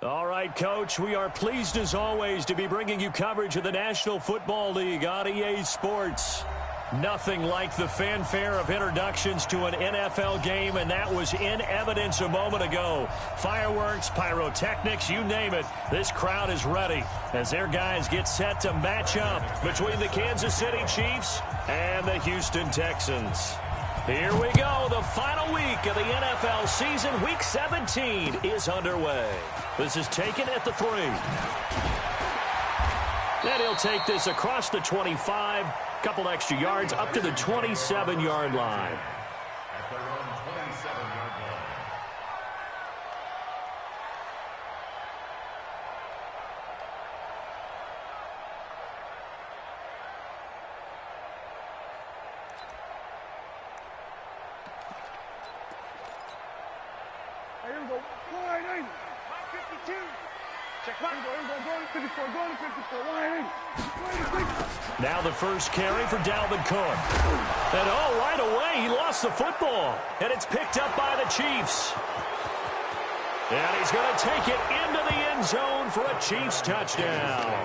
All right, Coach, we are pleased as always to be bringing you coverage of the National Football League on EA Sports. Nothing like the fanfare of introductions to an NFL game, and that was in evidence a moment ago. Fireworks, pyrotechnics, you name it. This crowd is ready as their guys get set to match up between the Kansas City Chiefs and the Houston Texans. Here we go. The final week of the NFL season. Week 17 is underway. This is taken at the 3. And he'll take this across the 25. Couple extra yards up to the 27-yard line. At their own 27-yard line. Here we go. Wide 80. 52. Check one. Go to 54. Go to 54. Wide 80. Now the first carry for Dalvin Cook. And right away he lost the football. And it's picked up by the Chiefs. And he's going to take it into the end zone for a Chiefs touchdown.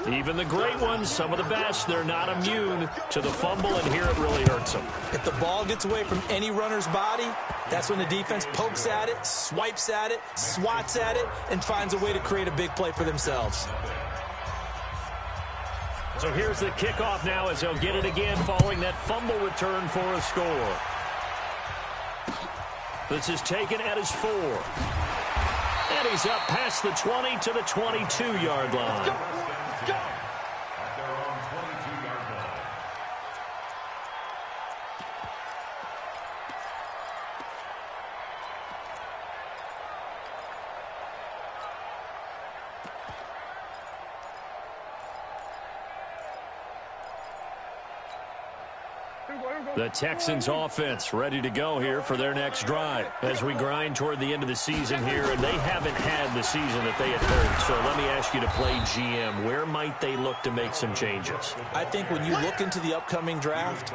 Even the great ones, some of the best, they're not immune to the fumble, and here it really hurts them. If the ball gets away from any runner's body, that's when the defense pokes at it, swipes at it, swats at it, and finds a way to create a big play for themselves. So here's the kickoff now as they'll get it again following that fumble return for a score. This is taken at his 4. And he's up past the 20 to the 22-yard line. At their own 22-yard line. The Texans offense ready to go here for their next drive as we grind toward the end of the season here, and they haven't had the season that they had hoped. So let me ask you to play GM. Where might they look to make some changes? I think when you look into the upcoming draft,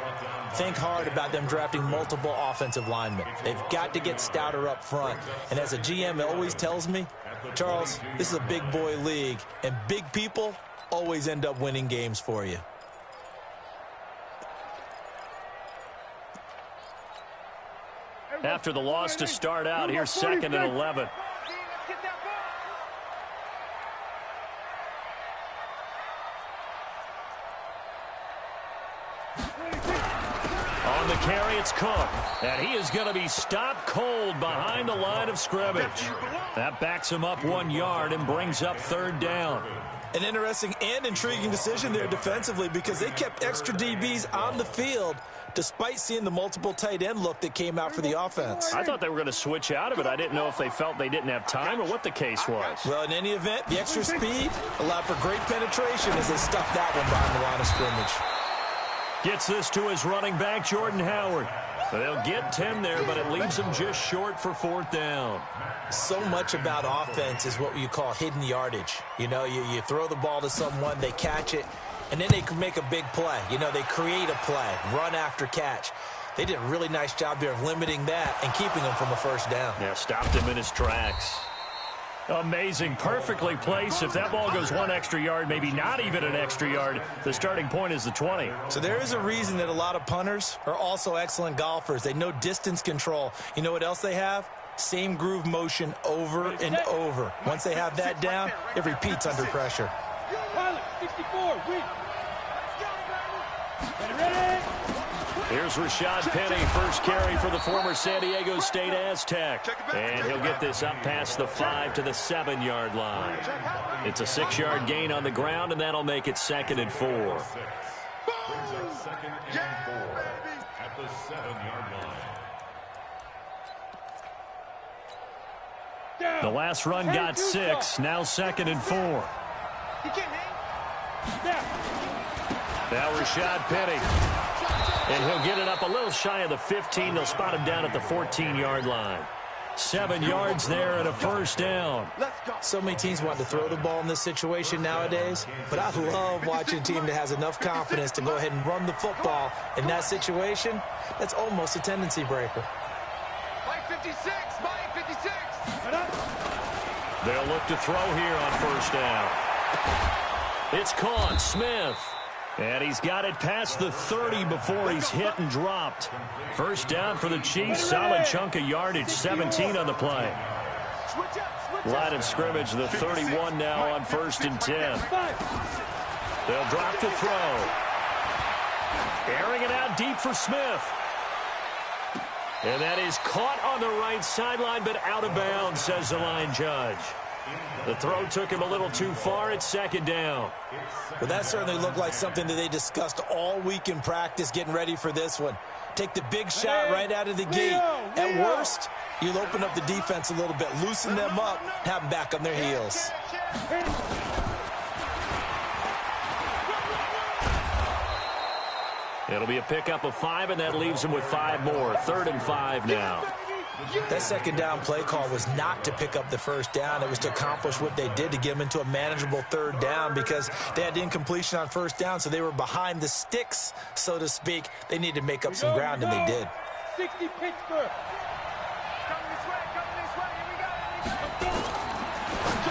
think hard about them drafting multiple offensive linemen. They've got to get stouter up front. And as a GM, it always tells me, Charles, this is a big boy league, and big people always end up winning games for you. After the loss to start out, here's 2nd and 11. On the carry, it's Cook. And he is going to be stopped cold behind the line of scrimmage. That backs him up 1 yard and brings up 3rd down. An interesting and intriguing decision there defensively because they kept extra DBs on the field despite seeing the multiple tight end look that came out for the offense. I thought they were going to switch out of it. I didn't know if they felt they didn't have time or what the case was. Well, in any event, the extra speed allowed for great penetration as they stuffed that one behind the line of scrimmage. Gets this to his running back, Jordan Howard. They'll get 10 there, but it leaves them just short for 4th down. So much about offense is what you call hidden yardage. You know, you throw the ball to someone, they catch it, and then they can make a big play. You know, they create a play, run after catch. They did a really nice job there of limiting that and keeping him from a 1st down. Yeah, stopped him in his tracks. Amazing, perfectly placed. If that ball goes 1 extra yard, maybe not even an extra yard, the starting point is the 20. So there is a reason that a lot of punters are also excellent golfers. They know distance control. You know what else they have? Same groove motion over and over. Once they have that down, it repeats under pressure. 64. Here's Rashad Penny, first carry for the former San Diego State Aztec. And he'll get this up past the 5 to the 7-yard line. It's a 6-yard gain on the ground, and that'll make it 2nd and 4. Brings up 2nd and 4 at the 7-yard line. The last run got 6, now 2nd and 4. Now Rashad Penny. And he'll get it up a little shy of the 15. They'll spot him down at the 14-yard line. 7 yards there and a 1st down. So many teams want to throw the ball in this situation nowadays, but I love watching a team that has enough confidence to go ahead and run the football. In that situation, that's almost a tendency breaker. Mike 56, Mike 56. They'll look to throw here on first down. It's caught. Smith. And he's got it past the 30 before he's hit and dropped. First down for the Chiefs. Solid chunk of yardage. 17 on the play. Line of scrimmage, the 31 now on 1st and 10. They'll drop to throw. Airing it out deep for Smith. And that is caught on the right sideline, but out of bounds, says the line judge. The throw took him a little too far at 2nd down. Well, that certainly looked like something that they discussed all week in practice getting ready for this one. Take the big shot right out of the gate. At worst, you'll open up the defense a little bit, loosen them up, have them back on their heels. It'll be a pickup of 5, and that leaves him with 5 more. 3rd and 5 now. That 2nd down play call was not to pick up the 1st down. It was to accomplish what they did, to get them into a manageable 3rd down, because they had incompletion on 1st down, so they were behind the sticks, so to speak. They needed to make up some ground, and they did. 60 Pittsburgh.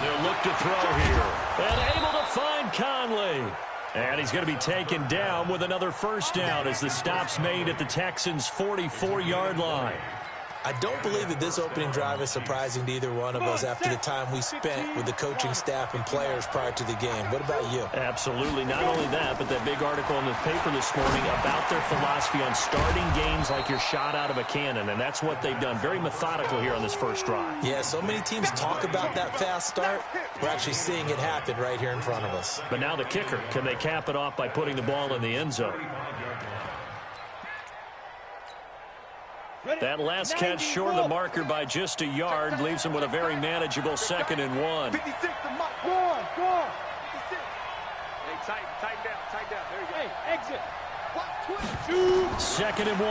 They'll look to throw here. And able to find Conley. And he's going to be taken down with another 1st down as the stop's made at the Texans' 44-yard line. I don't believe that this opening drive is surprising to either one of us after the time we spent with the coaching staff and players prior to the game. What about you? Absolutely. Not only that, but that big article in the paper this morning about their philosophy on starting games like you're shot out of a cannon, and that's what they've done. Very methodical here on this first drive. Yeah, so many teams talk about that fast start. We're actually seeing it happen right here in front of us. But now the kicker. Can they cap it off by putting the ball in the end zone? That last catch short of the marker by just a yard leaves him with a very manageable 2nd and 1. 56 to Mike. Go on, go on. 56. Hey, tighten down. There you go. Hey, exit. 2nd and 1.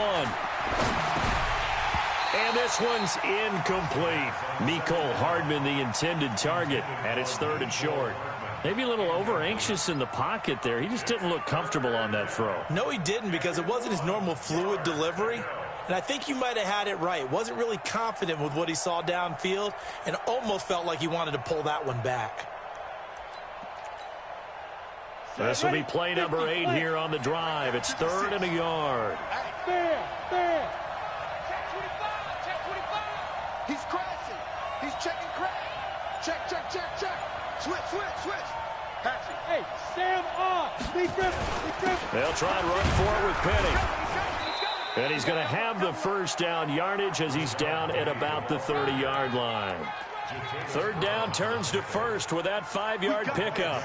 And this one's incomplete. Mecole Hardman, the intended target, and it's 3rd and short. Maybe a little over-anxious in the pocket there. He just didn't look comfortable on that throw. No, he didn't, because it wasn't his normal fluid delivery. And I think you might have had it right. Wasn't really confident with what he saw downfield and almost felt like he wanted to pull that one back. This will be play number 8 here on the drive. It's 3rd and a yard. Fair. Check 25. He's crashing. He's checking crash. Check. Switch. Patrick. Hey, Sam on. Lee Griffin. They'll try and run for it with Penny. And he's going to have the 1st down yardage as he's down at about the 30-yard line. 3rd down turns to 1st with that 5-yard pickup.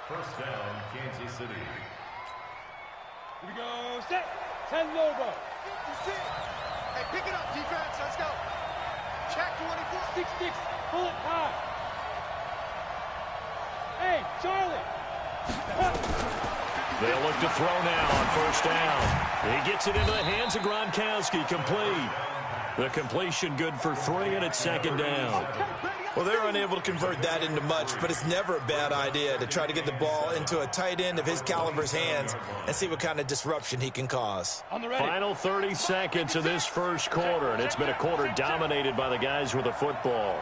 1st down, Kansas City. Here we go. Set. 10 Lobo. Hey, pick it up, defense. Let's go. Check 24. 6-6. Pull it high. Hey, Charlie. They'll look to throw now on 1st down. He gets it into the hands of Gronkowski, complete. The completion good for 3, and it's 2nd down. Well, they're unable to convert that into much, but it's never a bad idea to try to get the ball into a tight end of his caliber's hands and see what kind of disruption he can cause. Final 30 seconds of this first quarter, and it's been a quarter dominated by the guys with the football.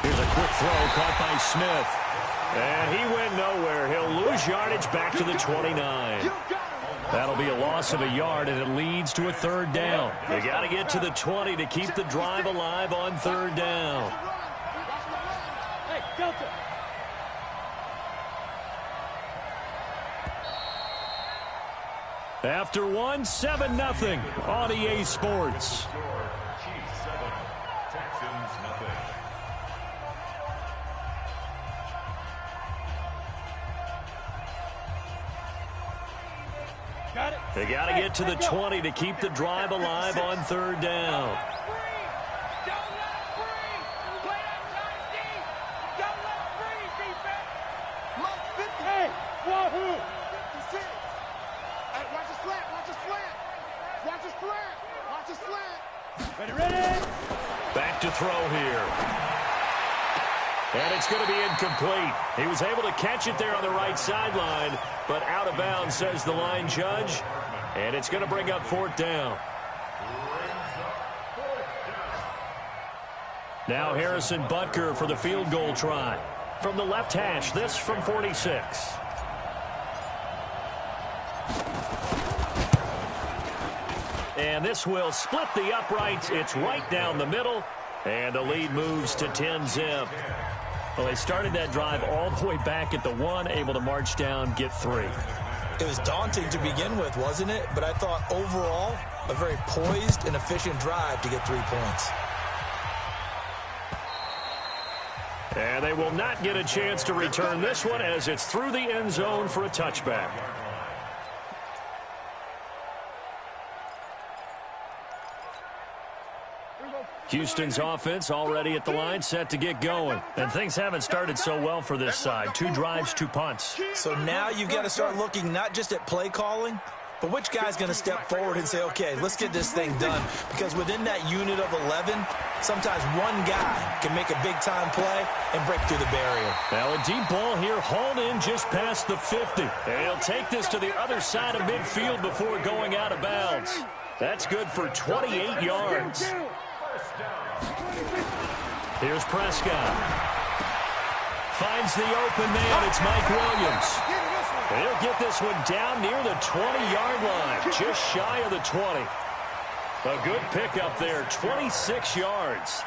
Here's a quick throw caught by Smith. And he went nowhere. He'll lose yardage back to the 29. That'll be a loss of a yard, and it leads to a 3rd down. They got to get to the 20 to keep the drive alive on 3rd down. Hey, Delta. After 7-0 on EA Sports. Chiefs 7, Texans nothing. They got to get to the 20 to keep the drive alive on 3rd down. Hey, Wahoo! Watch the slant. Ready? Back to throw here. And it's going to be incomplete. He was able to catch it there on the right sideline, but out of bounds, says the line judge. And it's going to bring up 4th down. Now Harrison Butker for the field goal try. From the left hash, this from 46. And this will split the uprights. It's right down the middle. And the lead moves to 10-zip. Well, they started that drive all the way back at the 1, able to march down, get 3. It was daunting to begin with, wasn't it? But I thought overall, a very poised and efficient drive to get 3 points. And they will not get a chance to return this one as it's through the end zone for a touchback. Houston's offense already at the line, set to get going. And things haven't started so well for this side. 2 drives, 2 punts. So now you've got to start looking not just at play calling, but which guy's going to step forward and say, okay, let's get this thing done. Because within that unit of 11, sometimes one guy can make a big-time play and break through the barrier. Now a deep ball here, hauled in just past the 50. And he'll take this to the other side of midfield before going out of bounds. That's good for 28 yards. Here's Prescott. Finds the open man. It's Mike Williams. He'll get this one down near the 20-yard line, just shy of the 20. A good pickup there, 26 yards.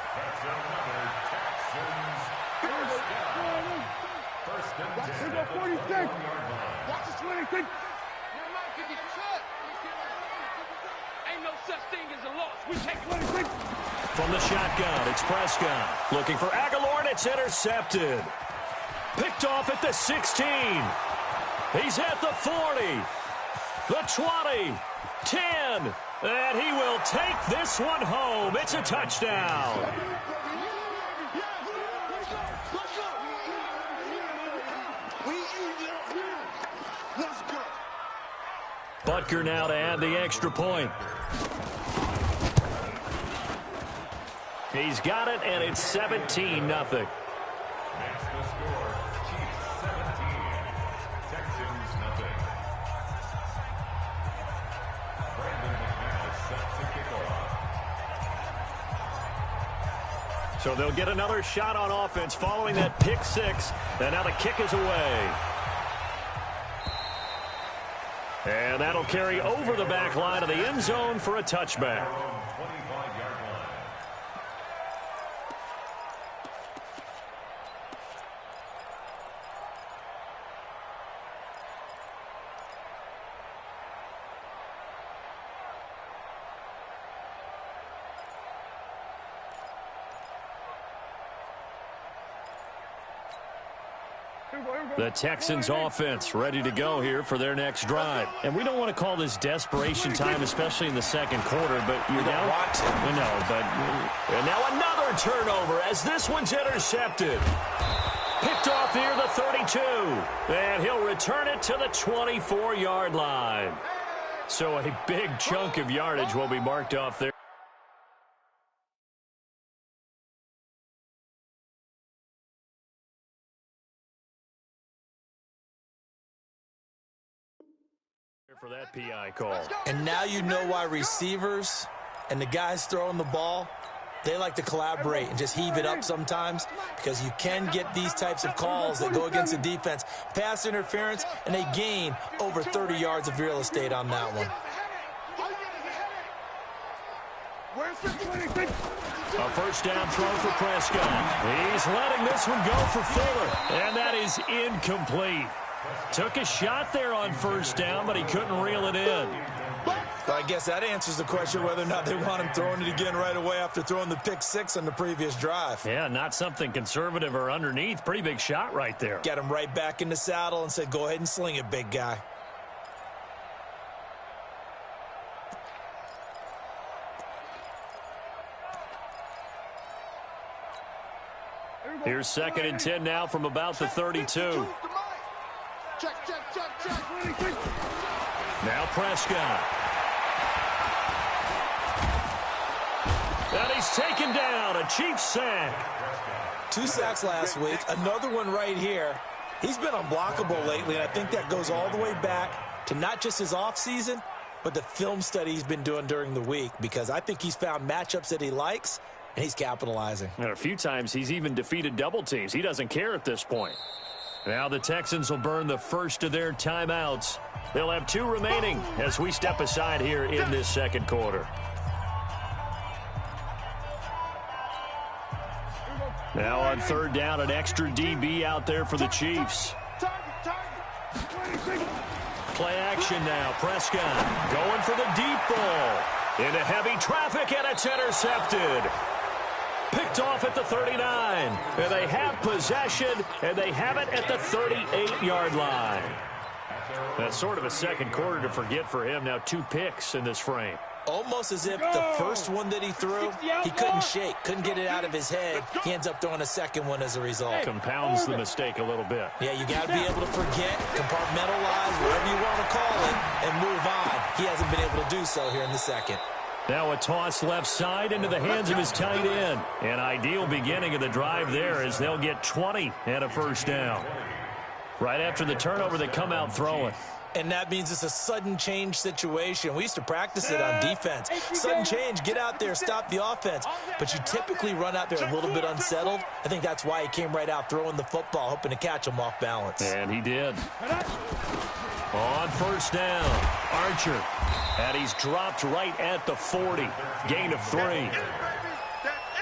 Ain't no such thing as a loss. We take 26. From the shotgun, it's Prescott. Looking for Aguilar, and it's intercepted. Picked off at the 16. He's at the 40. The 20. 10. And he will take this one home. It's a touchdown. Butker now to add the extra point. He's got it, and it's 17-0. Makes the score, Chiefs 17, Texans nothing. Brandon McManus set to kick off. So they'll get another shot on offense following that pick 6, and now the kick is away. And that'll carry over the back line of the end zone for a touchback. The Texans offense ready to go here for their next drive. And we don't want to call this desperation time, especially in the second quarter, but you're down. We know, but and now another turnover as this one's intercepted. Picked off near the 32. And he'll return it to the 24-yard line. So a big chunk of yardage will be marked off there. For that PI call. And now you know why receivers and the guys throwing the ball, they like to collaborate and just heave it up sometimes, because you can get these types of calls that go against the defense. Pass interference, and they gain over 30 yards of real estate on that one. A first down throw for Prescott. He's letting this one go for Fuller, and that is incomplete. Took a shot there on first down, but he couldn't reel it in. So I guess that answers the question whether or not they want him throwing it again right away after throwing the pick 6 on the previous drive. Yeah, not something conservative or underneath. Pretty big shot right there. Got him right back in the saddle and said, go ahead and sling it, big guy. Here's 2nd and 10 now from about the 32. Now Prescott. And he's taken down. A Chiefs sack. 2 sacks last week. Another one right here. He's been unblockable lately, and I think that goes all the way back to not just his offseason, but the film study he's been doing during the week, because I think he's found matchups that he likes, and he's capitalizing. And a few times he's even defeated double teams. He doesn't care at this point. Now the Texans will burn the first of their timeouts. They'll have 2 remaining as we step aside here in this second quarter. Now on third down, an extra DB out there for the Chiefs. Play action now. Prescott going for the deep ball. Into heavy traffic, and it's intercepted. Picked off at the 39. And they have possession, and they have it at the 38-yard line. That's sort of a second quarter to forget for him. Now 2 picks in this frame. Almost as if the first one that he threw, he couldn't shake, couldn't get it out of his head. He ends up throwing a second one as a result. Compounds the mistake a little bit. Yeah, you got to be able to forget, compartmentalize, whatever you want to call it, and move on. He hasn't been able to do so here in the second. Now a toss left side into the hands of his tight end. An ideal beginning of the drive there as they'll get 20 and a first down. Right after the turnover, they come out throwing. And that means it's a sudden change situation. We used to practice it on defense. Sudden change, get out there, stop the offense. But you typically run out there a little bit unsettled. I think that's why he came right out throwing the football, hoping to catch him off balance. And he did. On first down, Archer. And he's dropped right at the 40. Gain of 3.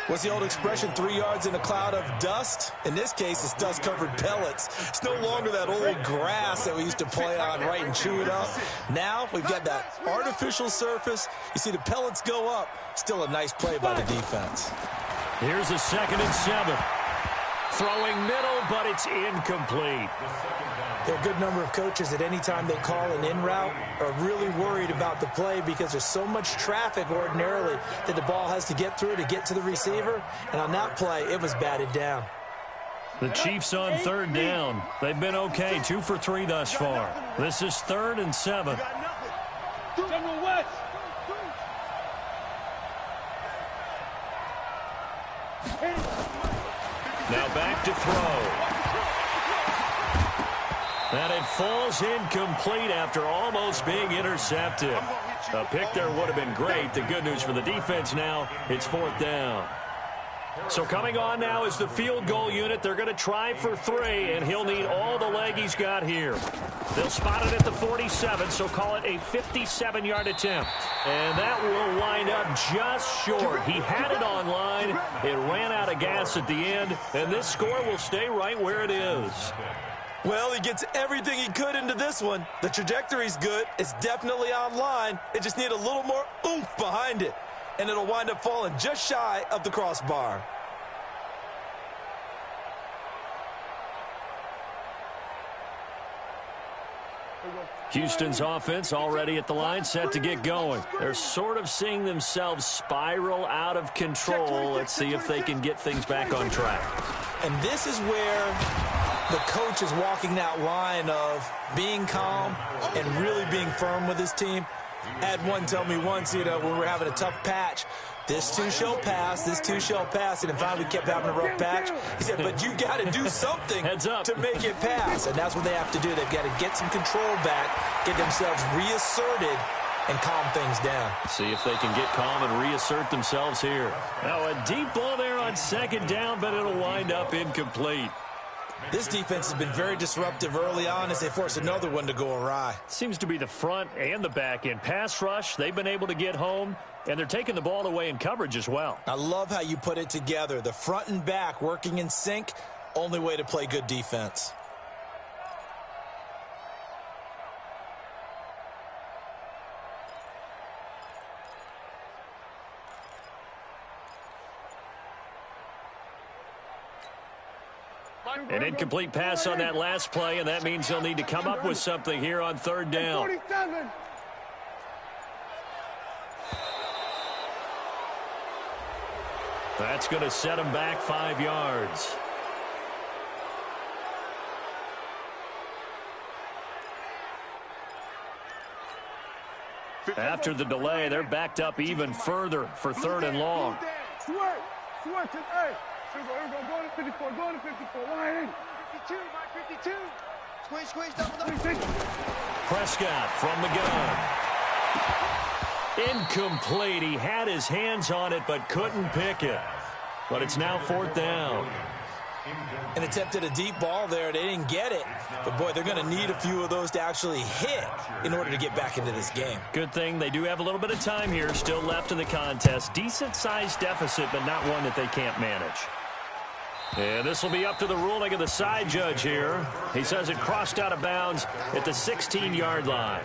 What's the old expression, 3 yards in a cloud of dust? In this case, it's dust-covered pellets. It's no longer that old grass that we used to play on, right, and chew it up. Now we've got that artificial surface. You see the pellets go up. Still a nice play by the defense. Here's a 2nd and 7. Throwing middle, but it's incomplete. There are a good number of coaches at any time they call an in route are really worried about the play because there's so much traffic ordinarily that the ball has to get through to get to the receiver. And on that play, it was batted down. The Chiefs on third down. They've been okay, 2 for 3 thus far. This is 3rd and 7. General West. Now back to throw. And it falls incomplete after almost being intercepted. A pick there would have been great. The good news for the defense now, it's 4th down. So coming on now is the field goal unit. They're going to try for 3, and he'll need all the leg he's got here. They'll spot it at the 47, so call it a 57-yard attempt. And that will wind up just short. He had it on line. It ran out of gas at the end, and this score will stay right where it is. Well, he gets everything he could into this one. The trajectory's good. It's definitely on line. It just needs a little more oomph behind it. And it'll wind up falling just shy of the crossbar. Houston's offense already at the line, set to get going. They're sort of seeing themselves spiral out of control. Let's see if they can get things back on track. And this is where the coach is walking that line of being calm and really being firm with his team. I had one tell me once, when we were having a tough patch, this too shall pass, this too shall pass, and finally we kept having a rough patch. He said, but you got to do something to make it pass, and that's what they have to do. They've got to get some control back, get themselves reasserted, and calm things down. See if they can get calm and reassert themselves here. Now a deep ball there on 2nd down, but it'll wind up incomplete. This defense has been very disruptive early on as they force another one to go awry. Seems to be the front and the back end. Pass rush, they've been able to get home, and they're taking the ball away in coverage as well. I love how you put it together. The front and back working in sync, only way to play good defense. An incomplete pass on that last play, and that means they'll need to come up with something here on 3rd down. 47. That's going to set them back 5 yards. After the delay, they're backed up even further for 3rd and long. Here we go, go to 54, go to 54, line in. 52, line 52. Squeeze, double. Prescott from the gun. Incomplete. He had his hands on it, but couldn't pick it. but it's now 4th down. And attempted a deep ball there. They didn't get it. But, boy, they're going to need a few of those to actually hit in order to get back into this game. Good thing they do have a little bit of time here still left in the contest. Decent-sized deficit, but not one that they can't manage. And this will be up to the ruling of the side judge here. He says it crossed out of bounds at the 16-yard line.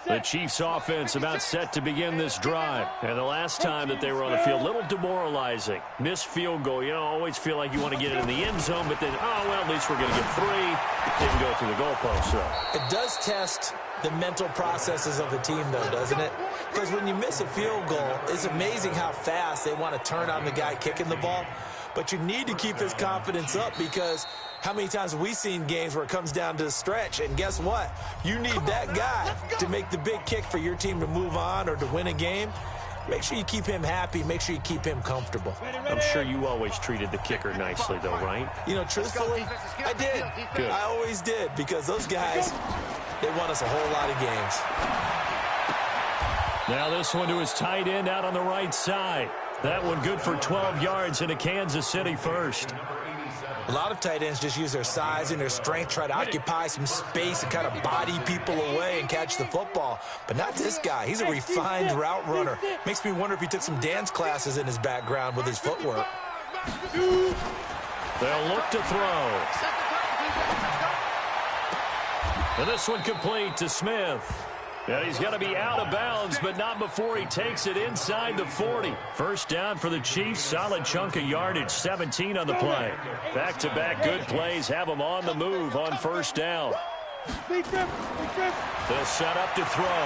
The Chiefs offense about set to begin this drive. And the last time that they were on the field, a little demoralizing. Missed field goal. You know, always feel like you want to get it in the end zone, but then, oh, well, at least we're going to get 3. Didn't go through the goalpost, so. It does test the mental processes of the team, though, doesn't it? Because when you miss a field goal, it's amazing how fast they want to turn on the guy kicking the ball. But you need to keep his confidence up, because how many times have we seen games where it comes down to the stretch, and guess what? You need that guy to make the big kick for your team to move on or to win a game. Make sure you keep him happy. Make sure you keep him comfortable. I'm sure you always treated the kicker nicely, though, right? You know, truthfully, I did. Good. I always did, because those guys, they won us a whole lot of games. Now this one to his tight end out on the right side. That one good for 12 yards into Kansas City first. A lot of tight ends just use their size and their strength, try to occupy some space and kind of body people away and catch the football. But not this guy. He's a refined route runner. Makes me wonder if he took some dance classes in his background with his footwork. They'll look to throw. And this one complete to Smith. And he's going to be out of bounds, but not before he takes it inside the 40. First down for the Chiefs. Solid chunk of yardage, 17 on the play. Back-to-back good plays have them on the move on first down. They'll set up to throw.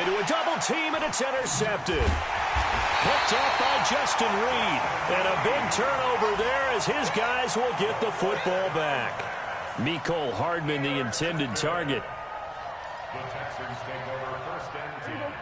Into a double team, and it's intercepted. Picked up by Justin Reed. And a big turnover there as his guys will get the football back. Mecole Hardman, the intended target.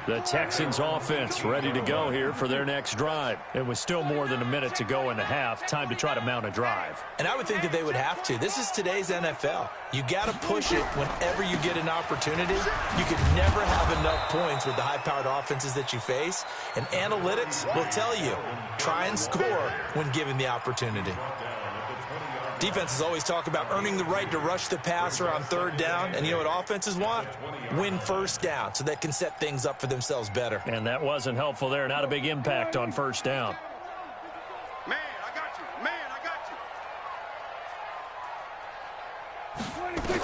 The Texans offense ready to go here for their next drive. It was still more than a minute to go in the half. Time to try to mount a drive. And I would think that they would have to. This is today's NFL. You got to push it whenever you get an opportunity. You could never have enough points with the high-powered offenses that you face. And analytics will tell you, try and score when given the opportunity. Defenses always talk about earning the right to rush the passer on third down. And you know what offenses want? Win first down so they can set things up for themselves better. And that wasn't helpful there. Not a big impact on first down. Man, I got you. Man, I got you.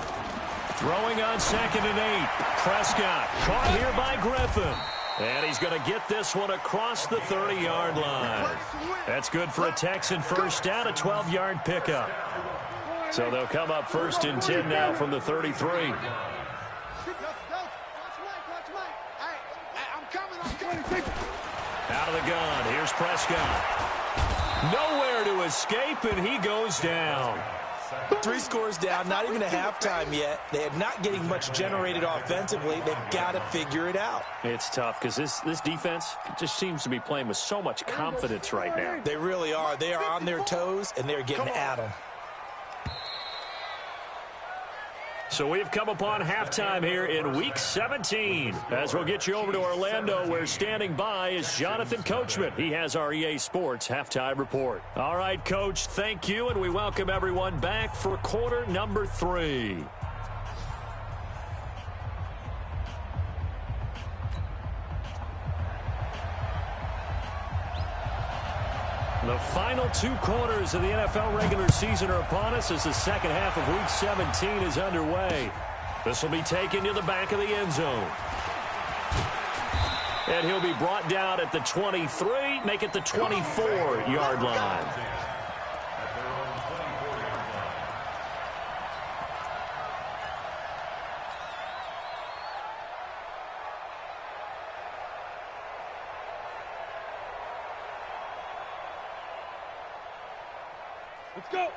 Throwing on 2nd and 8. Prescott caught here by Griffin. And he's going to get this one across the 30-yard line. That's good for a Texan first down, a 12-yard pickup. So they'll come up 1st and 10 now from the 33. Out of the gun, here's Prescott. Nowhere to escape, and he goes down. 3 scores down, not even a halftime yet. They are not getting much generated offensively. They've got to figure it out. It's tough because this defense just seems to be playing with so much confidence right now. They really are. They are on their toes, and they're getting at them. So we've come upon halftime here in Week 17. As we'll get you over to Orlando, where standing by is Jonathan Coachman. He has our EA Sports Halftime Report. All right, Coach, thank you, and we welcome everyone back for quarter number 3. The final 2 quarters of the NFL regular season are upon us as the second half of Week 17 is underway. This will be taken to the back of the end zone. And he'll be brought down at the 23, make it the 24-yard line.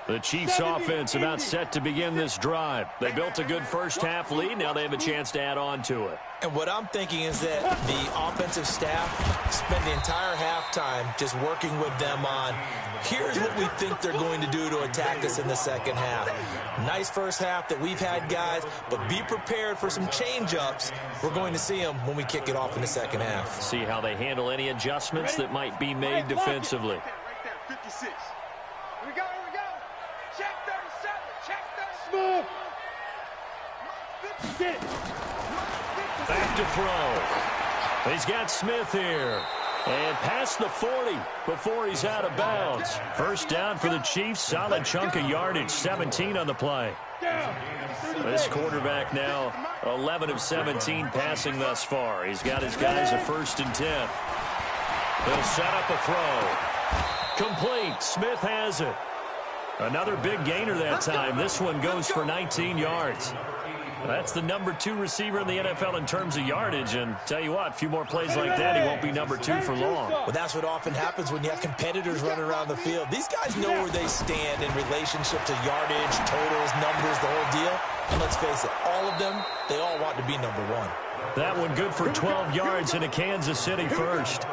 The Chiefs offense about set to begin this drive. They built a good first-half lead. Now they have a chance to add on to it. And what I'm thinking is that the offensive staff spent the entire halftime just working with them on, here's what we think they're going to do to attack us in the second half. Nice first half that we've had, guys, but be prepared for some change-ups. We're going to see them when we kick it off in the second half. See how they handle any adjustments that might be made defensively. Right there, 56. Here we go. Check 37. Check 37. Smooth. Get it. Back to throw. He's got Smith here. And past the 40 before he's out of bounds. First down for the Chiefs. Solid chunk of yardage. 17 on the play. This quarterback now 11 of 17 passing thus far. He's got his guys a 1st and 10. He'll set up a throw. Complete. Smith has it. Another big gainer that time. This one goes for 19 yards. That's the number 2 receiver in the NFL in terms of yardage. And tell you what, a few more plays like that, he won't be number 2 for long. Well, that's what often happens when you have competitors running around the field. These guys know where they stand in relationship to yardage, totals, numbers, the whole deal. And let's face it, all of them, they all want to be number 1. That one good for 12 yards in a Kansas City first.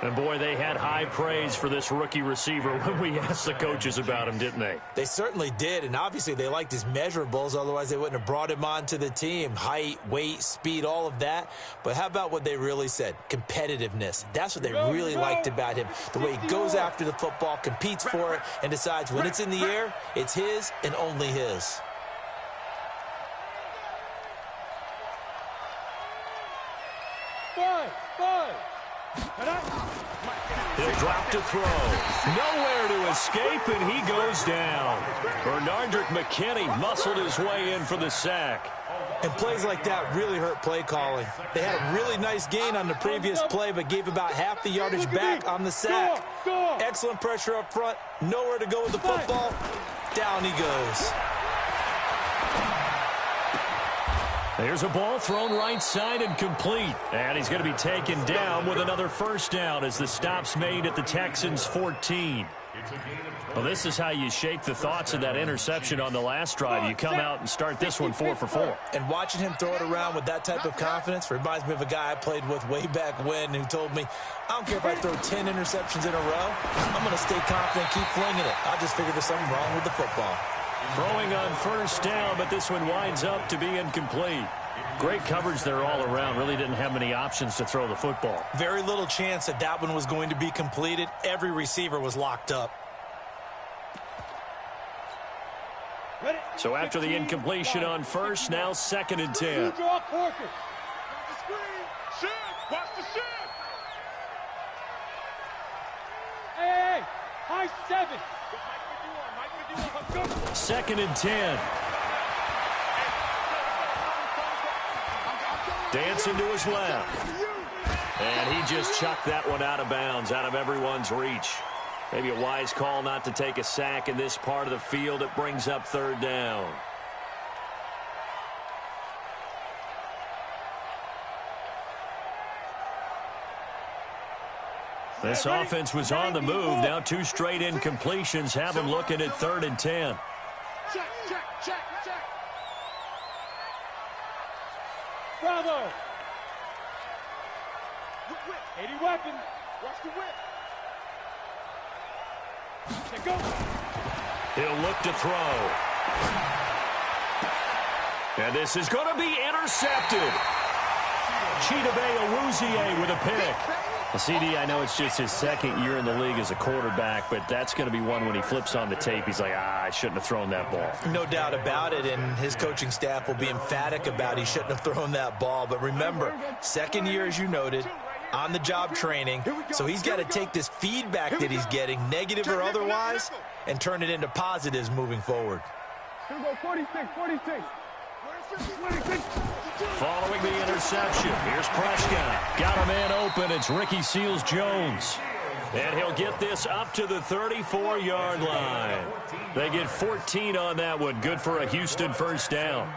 And, boy, they had high praise for this rookie receiver when we asked the coaches about him, didn't they? They certainly did, and obviously they liked his measurables. Otherwise, they wouldn't have brought him onto the team. Height, weight, speed, all of that. But how about what they really said? Competitiveness. That's what they really liked about him. The way he goes after the football, competes for it, and decides when it's in the air, it's his and only his. Five. He'll drop to throw. Nowhere to escape, and he goes down. Bernardrick McKinney muscled his way in for the sack. And plays like that really hurt play calling. They had a really nice gain on the previous play, but gave about half the yardage back on the sack. Excellent pressure up front. Nowhere to go with the football. Down he goes. There's a ball thrown right side and complete. And he's going to be taken down with another first down as the stop's made at the Texans' 14. Well, this is how you shake the thoughts of that interception on the last drive. You come out and start this one 4 for 4. And watching him throw it around with that type of confidence reminds me of a guy I played with way back when who told me, I don't care if I throw 10 interceptions in a row. I'm going to stay confident, keep flinging it. I just figured there's something wrong with the football. Throwing on first down, but this one winds up to be incomplete. Great coverage there all around. Really didn't have many options to throw the football. Very little chance that that one was going to be completed. Every receiver was locked up. So after the incompletion on first, now 2nd and 10. Hey, high 7. 2nd and 10. Dancing to his left. And he just chucked that one out of bounds, out of everyone's reach. Maybe a wise call not to take a sack in this part of the field. It brings up 3rd down. This offense was on the move. Now 2 straight incompletions have them looking at 3rd and 10. Check. Bravo. 80 weapon. Watch the whip. Go. He'll look to throw. And this is going to be intercepted. Chidobe Awuzie with a pick. Well, CD, I know it's just his 2nd year in the league as a quarterback, but that's going to be one when he flips on the tape. He's like, I shouldn't have thrown that ball. No doubt about it, and his coaching staff will be emphatic about he shouldn't have thrown that ball. But remember, 2nd year, as you noted, on-the-job training, so he's got to take this feedback that he's getting, negative or otherwise, and turn it into positives moving forward. Here we go, 46. Following the interception, here's Prescott. Got a man open. It's Ricky Seals-Jones. And he'll get this up to the 34-yard line. They get 14 on that one. Good for a Houston first down.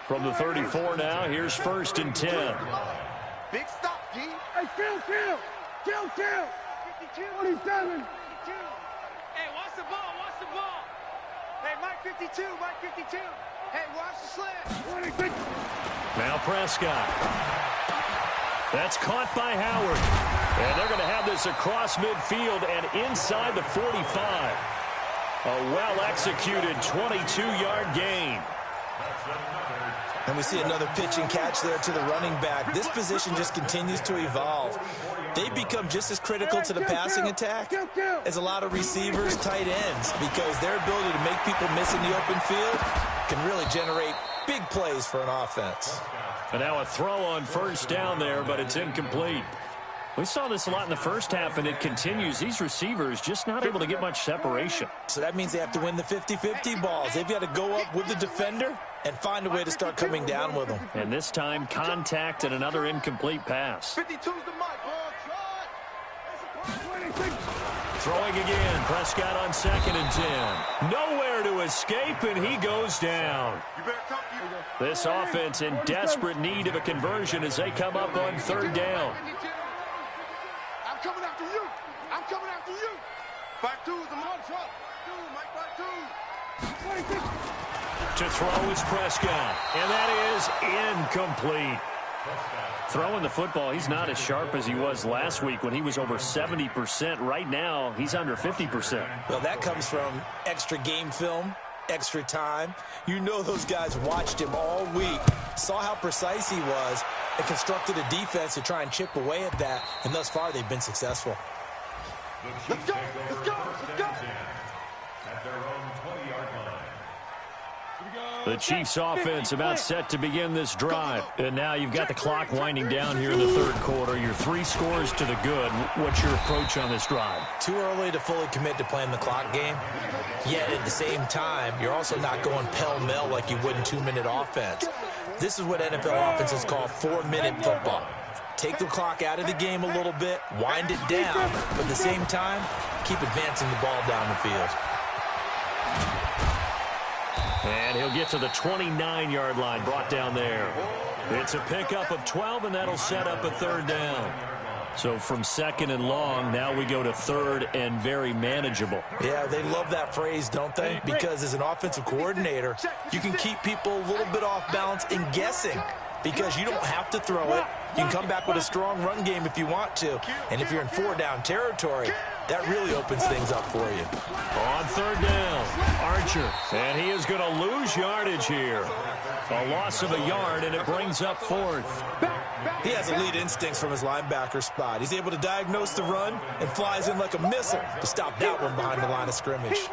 From the 34 now, here's 1st and 10. Big stop, D. Hey, kill. 27. Hey, Mike 52, Mike 52. Hey, watch the slant. Now Prescott. That's caught by Howard. And they're going to have this across midfield and inside the 45. A well-executed 22-yard gain. And we see another pitch and catch there to the running back. This position just continues to evolve. They become just as critical to the passing attack as a lot of receivers, tight ends, because their ability to make people miss in the open field can really generate big plays for an offense. And now a throw on first down there, but it's incomplete. We saw this a lot in the first half, and it continues. These receivers just not able to get much separation. So that means they have to win the 50-50 balls. They've got to go up with the defender and find a way to start coming down with them. And this time, contact and another incomplete pass. 52's the mic. Throwing again. Prescott on 2nd and 10. Nowhere to escape, and he goes down. This offense in desperate need of a conversion as they come up on 3rd down. I'm coming after you. I'm coming after you. 5-2's the mark. Mike 5-2. To throw is Prescott, and that is incomplete. Throwing the football, he's not as sharp as he was last week when he was over 70%. Right now, he's under 50%. Well, that comes from extra game film, extra time. You know those guys watched him all week, saw how precise he was, and constructed a defense to try and chip away at that, and thus far they've been successful. Let's go. Let's go. Let's go. At their own 20-yard line. The Chiefs offense about set to begin this drive. And now you've got the clock winding down here in the 3rd quarter. Your 3 scores to the good. What's your approach on this drive? Too early to fully commit to playing the clock game. Yet at the same time, you're also not going pell-mell like you would in 2-minute offense. This is what NFL offenses call 4-minute football. Take the clock out of the game a little bit, wind it down, but at the same time, keep advancing the ball down the field. And he'll get to the 29-yard line, brought down there. It's a pickup of 12, and that'll set up a 3rd down. So from 2nd and long, now we go to 3rd and very manageable. Yeah, they love that phrase, don't they? Because as an offensive coordinator, you can keep people a little bit off balance and guessing because you don't have to throw it. You can come back with a strong run game if you want to. And if you're in 4-down territory, that really opens things up for you. On 3rd down, Archer. And he is going to lose yardage here. A loss of a yard, and it brings up 4th. He has elite instincts from his linebacker spot. He's able to diagnose the run and flies in like a missile to stop that one behind the line of scrimmage.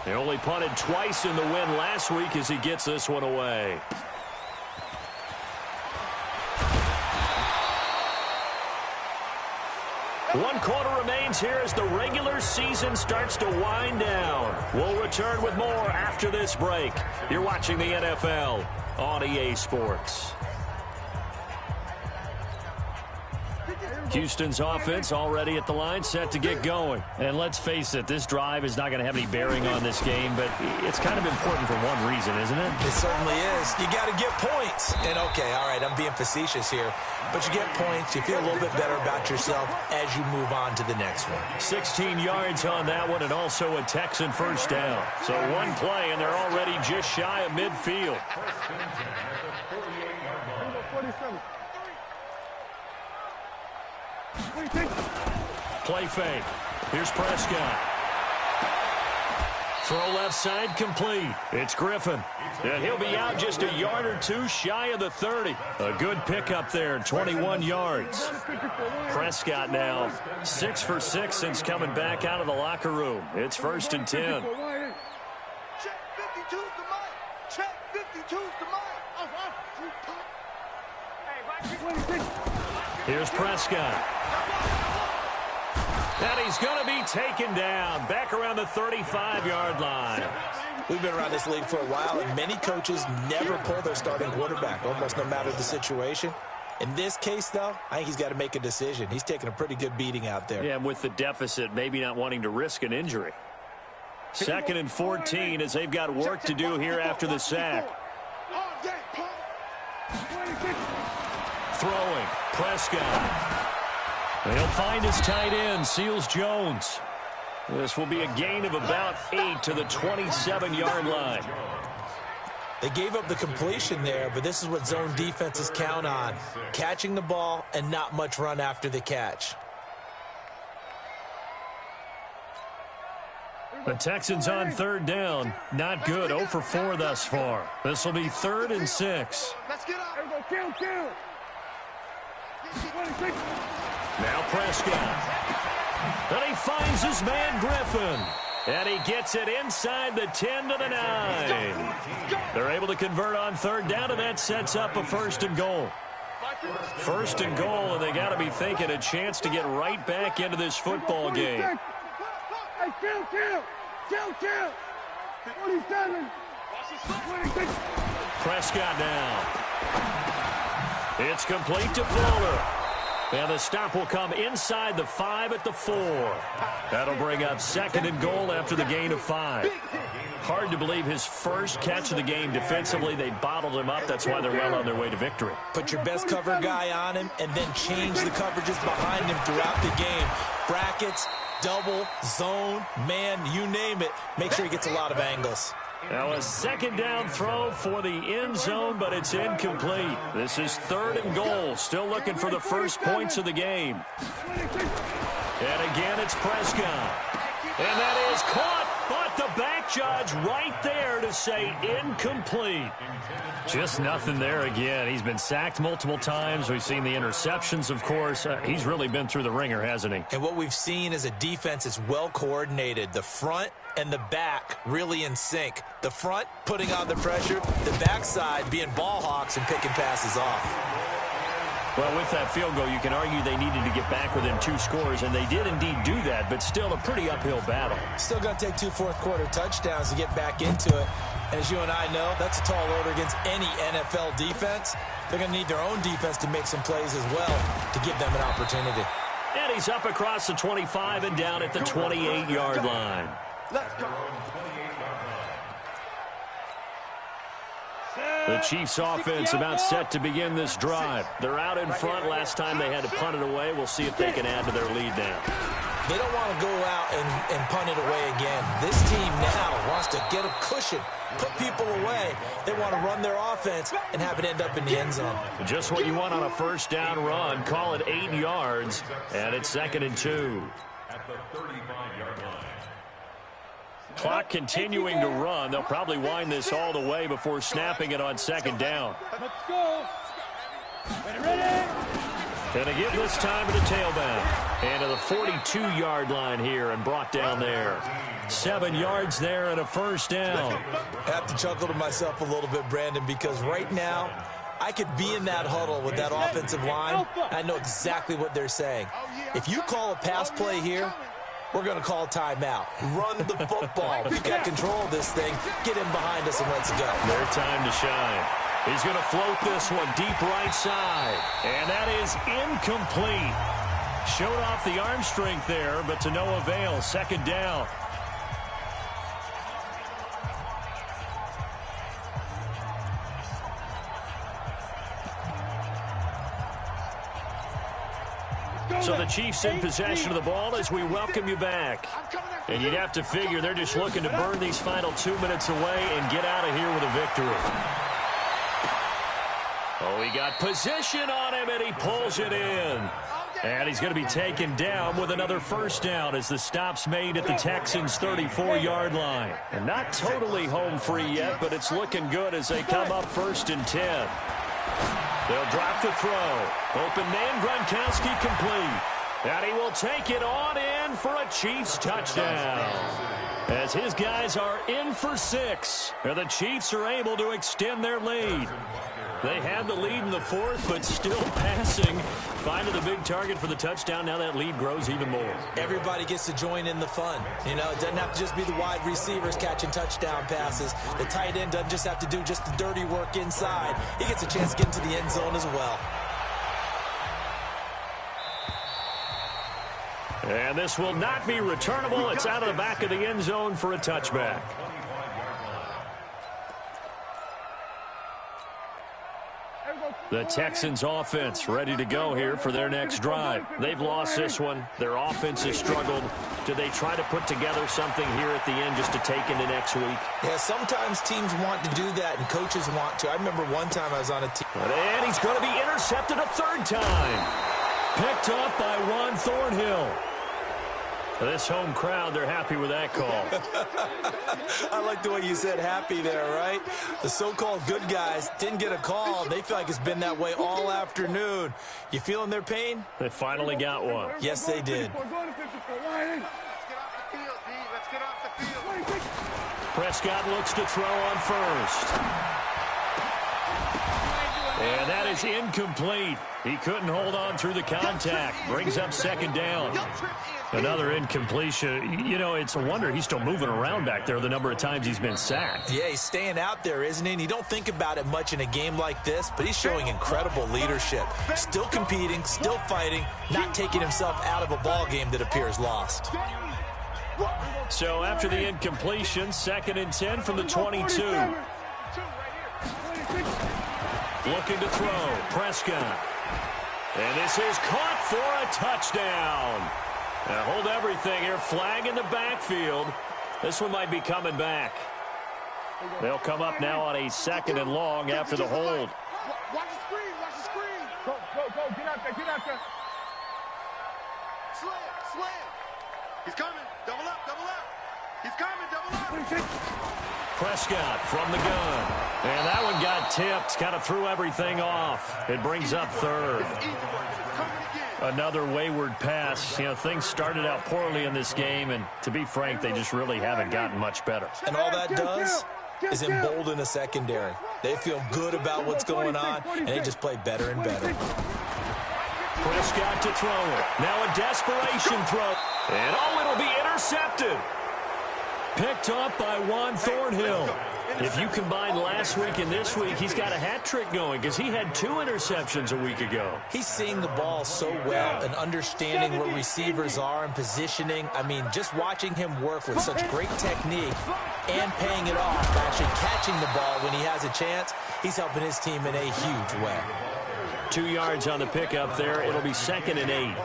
He only punted twice in the win last week as he gets this one away. One quarter remains here as the regular season starts to wind down. We'll return with more after this break. You're watching the NFL on EA Sports. Houston's offense already at the line, set to get going. And let's face it, this drive is not going to have any bearing on this game, but it's kind of important for one reason, isn't it? It certainly is. You got to get points. And okay, all right, I'm being facetious here, but you get points, you feel a little bit better about yourself as you move on to the next one. 16 yards on that one, and also a Texan 1st down. So one play, and they're already just shy of midfield. Play fake. Here's Prescott. Throw left side complete. It's Griffin. And he'll be out just a yard or two shy of the 30. A good pickup there, 21 yards. Prescott now 6 for 6 since coming back out of the locker room. It's 1st and 10. Check 52's the mic. Check 52's the mic. Here's Prescott. And he's going to be taken down back around the 35-yard line. We've been around this league for a while, and many coaches never pull their starting quarterback, almost no matter the situation. In this case, though, I think he's got to make a decision. He's taking a pretty good beating out there. Yeah, and with the deficit, maybe not wanting to risk an injury. 2nd and 14 as they've got work to do here after the sack. Throwing, Prescott. He'll find his tight end, Seals Jones. This will be a gain of about 8 to the 27-yard line. They gave up the completion there, but this is what zone defenses count on. Catching the ball and not much run after the catch. The Texans on third down. Not good. 0 for 4 thus far. This will be 3rd and 6. Let's get up. Kill. Now Prescott. And he finds his man Griffin. And he gets it inside the 10 to the 9. They're able to convert on third down, and that sets up a 1st and goal. 1st and goal, and they got to be thinking a chance to get right back into this football game. Hey, kill. 47. 26. Prescott now. It's complete to Fuller. And the stop will come inside the 5 at the 4. That'll bring up 2nd and goal after the gain of 5. Hard to believe his first catch of the game defensively. They bottled him up. That's why they're well on their way to victory. Put your best cover guy on him and then change the coverages behind him throughout the game. Brackets, double, zone, man, you name it. Make sure he gets a lot of angles. Now a 2nd down throw for the end zone, but it's incomplete. This is 3rd and goal. Still looking for the first points of the game. And again, it's Prescott. And that is caught, but the back judge right there to say incomplete. Just nothing there again. He's been sacked multiple times. We've seen the interceptions, of course. He's really been through the ringer, hasn't he? And what we've seen is a defense that's well coordinated. The front and the back really in sync. The front putting on the pressure, the backside being ball hawks and picking passes off. Well, with that field goal, you can argue they needed to get back within 2 scores, and they did indeed do that, but still a pretty uphill battle. Still going to take 2 fourth-quarter touchdowns to get back into it. And as you and I know, that's a tall order against any NFL defense. They're going to need their own defense to make some plays as well to give them an opportunity. And he's up across the 25 and down at the 28-yard line. Let's go. The Chiefs offense about set to begin this drive. They're out in front. Last time they had to punt it away. We'll see if they can add to their lead now. They don't want to go out and punt it away again. This team now wants to get a cushion, put people away. They want to run their offense and have it end up in the end zone. Just what you want on a 1st down run. Call it 8 yards, and it's 2nd and 2. At the 35-yard line. Clock continuing to run. They'll probably wind this all the way before snapping it on 2nd down. Let's go. Ready. And they give this time to the tailback. And to the 42-yard line here and brought down there. 7 yards there and a 1st down. I have to chuckle to myself a little bit, Brandon, because right now I could be in that huddle with that offensive line. I know exactly what they're saying. If you call a pass play here, we're going to call timeout. Run the football. We've got control of this thing. Get in behind us and let's go. Their time to shine. He's going to float this one deep right side. And that is incomplete. Showed off the arm strength there, but to no avail. 2nd down. So the Chiefs in possession of the ball as we welcome you back. And you'd have to figure they're just looking to burn these final 2 minutes away and get out of here with a victory. Oh, he got position on him, and he pulls it in. And he's going to be taken down with another 1st down as the stop's made at the Texans' 34-yard line. And not totally home free yet, but it's looking good as they come up 1st and 10. They'll drop the throw. Open man, Gronkowski complete. And he will take it on in for a Chiefs touchdown. As his guys are in for 6. And the Chiefs are able to extend their lead. They had the lead in the 4th, but still passing. Finding the big target for the touchdown. Now that lead grows even more. Everybody gets to join in the fun. You know, it doesn't have to just be the wide receivers catching touchdown passes. The tight end doesn't just have to do just the dirty work inside. He gets a chance to get into the end zone as well. And this will not be returnable. It's out of the back of the end zone for a touchback. The Texans offense ready to go here for their next drive. They've lost this one. Their offense has struggled. Do they try to put together something here at the end just to take into next week? Yeah, sometimes teams want to do that and coaches want to. I remember one time I was on a team. And he's going to be intercepted a third time. Picked up by Juan Thornhill. This home crowd, they're happy with that call. I like the way you said happy there, right? The so-called good guys didn't get a call. They feel like it's been that way all afternoon. You feeling their pain? They finally got one. Yes, they did. Prescott looks to throw on first. And that is incomplete. He couldn't hold on through the contact. Brings up second down. Another incompletion. You know, it's a wonder he's still moving around back there the number of times he's been sacked. Yeah, he's staying out there, isn't he? And you don't think about it much in a game like this, but he's showing incredible leadership. Still competing, still fighting, not taking himself out of a ball game that appears lost. So after the incompletion, 2nd and 10 from the 22. Looking to throw. Prescott. And this is caught for a touchdown. Now hold everything here. Flag in the backfield. This one might be coming back. They'll come up now on a 2nd and long after the hold. Watch the screen. Watch the screen. Go. Get out there. Get out there. Slam. He's coming. Double up. He's coming. Double up. Prescott from the gun. And that one got tipped. Kind of threw everything off. It brings up 3rd. Another wayward pass. You know, things started out poorly in this game, and to be frank, they just really haven't gotten much better. And all that does is embolden a secondary. They feel good about what's going on, and they just play better and better. Prescott to throw it. Now a desperation throw. And it'll be intercepted. Picked up by Juan Thornhill. If you combine last week and this week, he's got a hat trick going because he had 2 interceptions a week ago. He's seeing the ball so well and understanding where receivers are and positioning. I mean, just watching him work with such great technique and paying it off, actually catching the ball when he has a chance, he's helping his team in a huge way. 2 yards on the pickup there. It'll be 2nd and 8.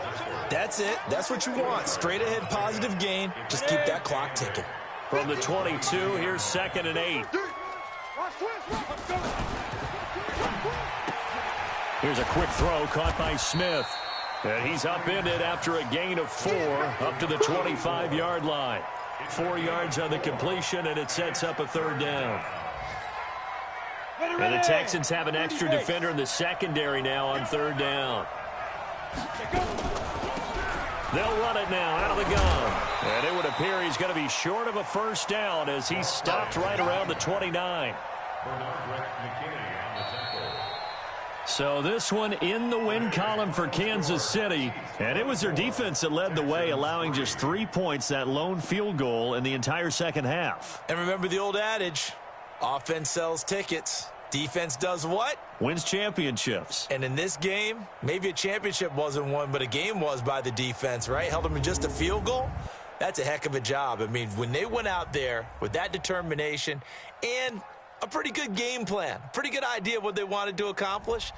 That's it. That's what you want. Straight ahead positive gain. Just keep that clock ticking. From the 22, here's 2nd and 8. Here's a quick throw caught by Smith. And he's upended after a gain of 4 up to the 25-yard line. 4 yards on the completion, and it sets up a 3rd down. And the Texans have an extra defender in the secondary now on 3rd down. They'll run it now out of the gun. And it would appear he's going to be short of a 1st down as he's stopped right around the 29. So this one in the win column for Kansas City. And it was their defense that led the way, allowing just 3 points, that lone field goal in the entire second half. And remember the old adage, offense sells tickets. Defense does what? Wins championships. And in this game, maybe a championship wasn't won, but a game was by the defense, right? Held them in just a field goal. That's a heck of a job. I mean, when they went out there with that determination and a pretty good game plan, pretty good idea of what they wanted to accomplish,